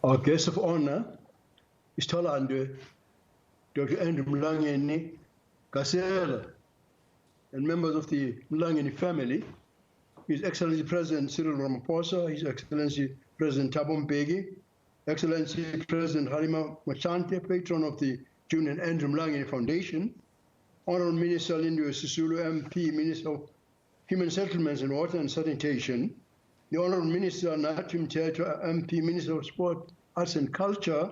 Our guest of honor is Dr. Andrew Mlangeni, Kasela, and members of the Mlangeni family. His Excellency President Cyril Ramaphosa, His Excellency President Thabo Mbeki, Excellency President Halima Machante, patron of the June and Andrew Mlangeni Foundation, Honorable Minister Lindiwe Sisulu, MP, Minister of Human Settlements and Water and Sanitation, the Honorable Minister Nathi Mthethwa, MP, Minister of Sport, Arts and Culture,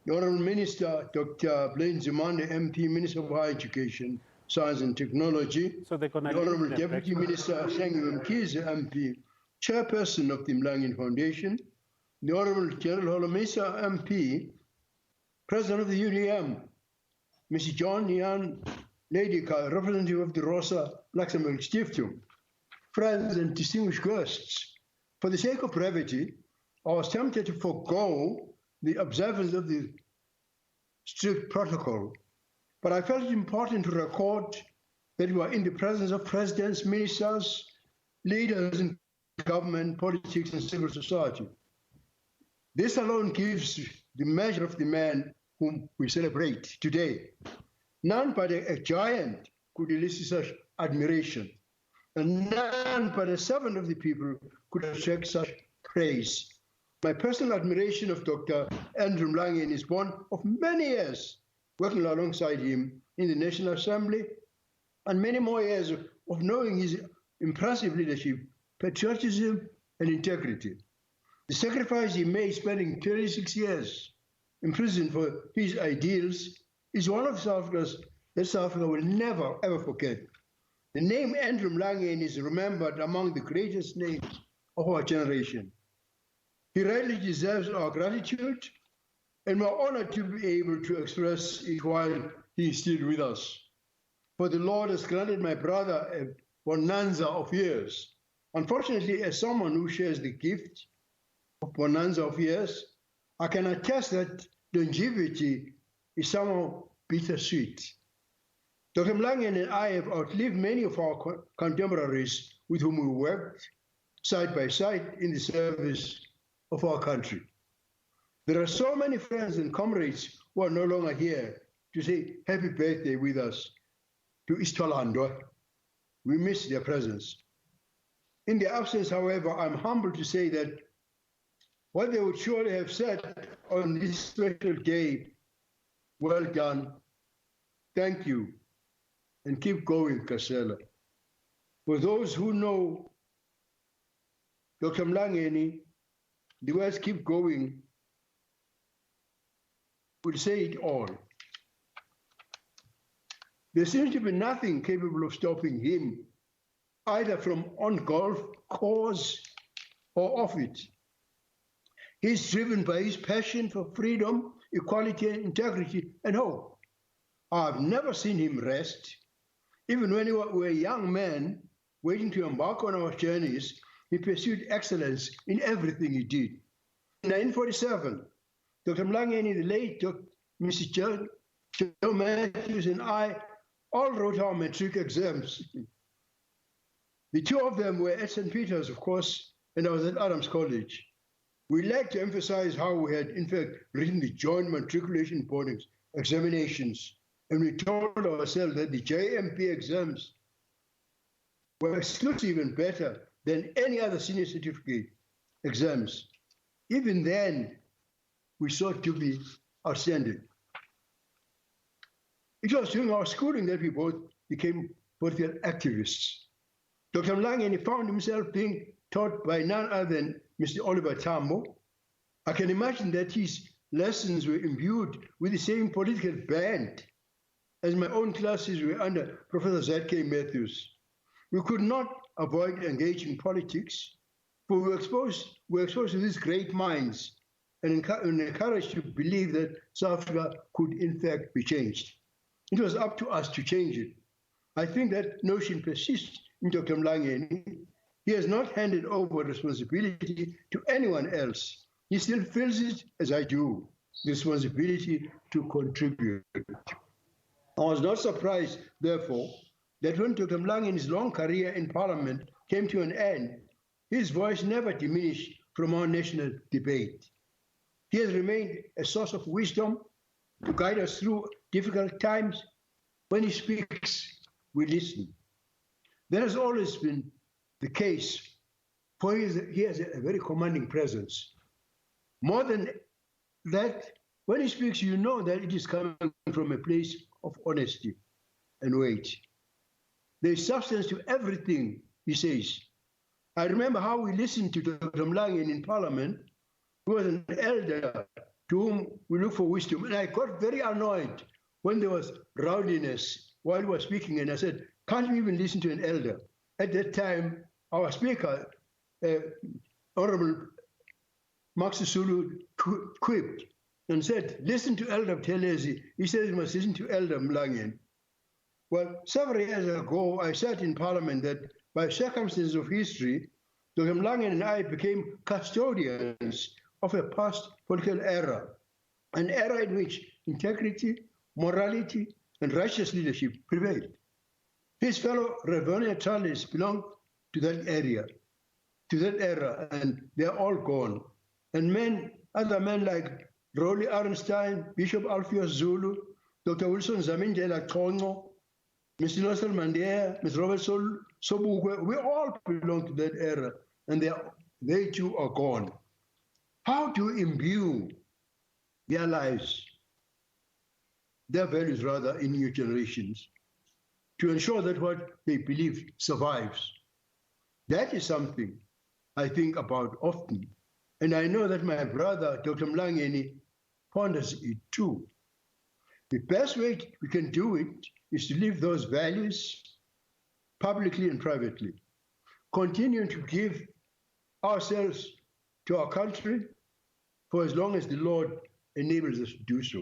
the Honorable Minister Dr. Blaine Zimande, MP, Minister of Higher Education, Science and Technology, the Honorable Deputy Minister Hlengiwe Mkhize, MP, Chairperson of the Mlangeni Foundation, the Honorable General Holomisa, MP, President of the UDM, Mr. John Jan Ledika, representative of the Rosa Luxembourg Stiftung, friends and distinguished guests. For the sake of brevity, I was tempted to forego the observance of the strict protocol, but I felt it important to record that we are in the presence of presidents, ministers, leaders in government, politics, and civil society. This alone gives the measure of the man whom we celebrate today. None but a giant could elicit such admiration, and none but a servant of the people could attract such praise. My personal admiration of Dr. Andrew Mlangeni is born of many years working alongside him in the National Assembly, and many more years of knowing his impressive leadership, patriotism, and integrity. The sacrifice he made spending 26 years in prison for his ideals is one of South Africa's that South Africa will never, ever forget. The name Andrew Mlangeni is remembered among the greatest names of our generation. He rightly deserves our gratitude, and we're honored to be able to express it while he is still with us. For the Lord has granted my brother a bonanza of years. Unfortunately, as someone who shares the gift of bonanza of years, I can attest that longevity is somehow bittersweet. Dr. Mlangeni and I have outlived many of our contemporaries with whom we worked side by side in the service of our country. There are so many friends and comrades who are no longer here to say happy birthday with us to Istolando. We miss their presence. In their absence, however, I'm humbled to say that what they would surely have said on this special day, well done, thank you, and keep going, Kasela. For those who know Dr. Mlangeni, the words keep going will say it all. There seems to be nothing capable of stopping him, either from on golf course or off it. He's driven by his passion for freedom, equality, and integrity, and hope. I've never seen him rest. Even when we were a young man waiting to embark on our journeys, he pursued excellence in everything he did. In 1947, Dr. Mlangeni, the late Mrs. Joe Matthews, and I all wrote our matric exams. The two of them were at St. Peter's, of course, and I was at Adams College. We like to emphasize how we had, in fact, written the joint matriculation board examinations, and we told ourselves that the JMP exams were exclusive and better than any other senior certificate exams. Even then, we sought to be outstanding. It was during our schooling that we both became political activists. Dr. Mlangeni found himself being taught by none other than Mr. Oliver Tambo. I can imagine that his lessons were imbued with the same political bent as my own classes were under Professor Z.K. Matthews. We could not avoid engaging politics, but we were exposed to these great minds and encouraged to believe that South Africa could in fact be changed. It was up to us to change it. I think that notion persists in Dr. Mlangeni. He has not handed over responsibility to anyone else. He still feels it, as I do, the responsibility to contribute. I was not surprised, therefore, that when Dr. Mlangeni's long career in Parliament came to an end, his voice never diminished from our national debate. He has remained a source of wisdom to guide us through difficult times. When he speaks, we listen. That has always been the case, for he has a very commanding presence. More than that, when he speaks, you know that it is coming from a place of honesty and weight. There is substance to everything he says. I remember how we listened to Dr. Mlangeni in Parliament, who was an elder to whom we look for wisdom. And I got very annoyed when there was rowdiness while he was speaking, and I said, can't we even listen to an elder? At that time, our speaker, Honorable Mangosuthu quipped and said, listen to Elder Buthelezi. He says you must listen to Elder Mlangeni. Well, several years ago, I said in Parliament that by circumstances of history, Dr. Mlangeni and I became custodians of a past political era, an era in which integrity, morality, and righteous leadership prevailed. His fellow reverendalists belong to that era, and they're all gone. And other men like Rolly Arnstein, Bishop Alpheus Zulu, Dr. Wilson Zamindela Tongo, Mr. Nelson Mandela, Mr. Robert Sobukwe, we all belong to that era, and they too are gone. How to imbue their lives, their values rather, in new generations, to ensure that what they believe survives? That is something I think about often. And I know that my brother, Dr. Mlangeni, ponders it too. The best way we can do it is to live those values publicly and privately, continuing to give ourselves to our country for as long as the Lord enables us to do so.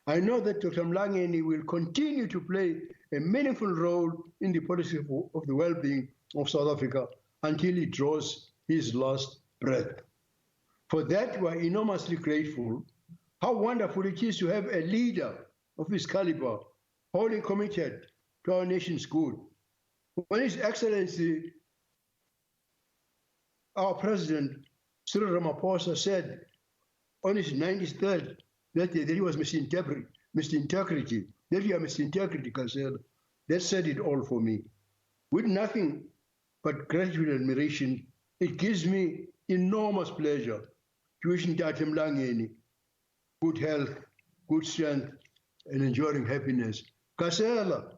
I know that Dr. Mlangeni will continue to play a meaningful role in the policy of the well-being of South Africa until he draws his last breath. For that, we are enormously grateful. How wonderful it is to have a leader of his caliber, wholly committed to our nation's good. When His Excellency, our President, Cyril Ramaphosa, said on his 93rd birthday that he was Mr. Integrity, that you are Mr. Integrity, Kansel, that said it all for me. With nothing but gratitude and admiration, it gives me enormous pleasure to wish Dr. Mlangeni good health, good strength, and enduring happiness. Kasela.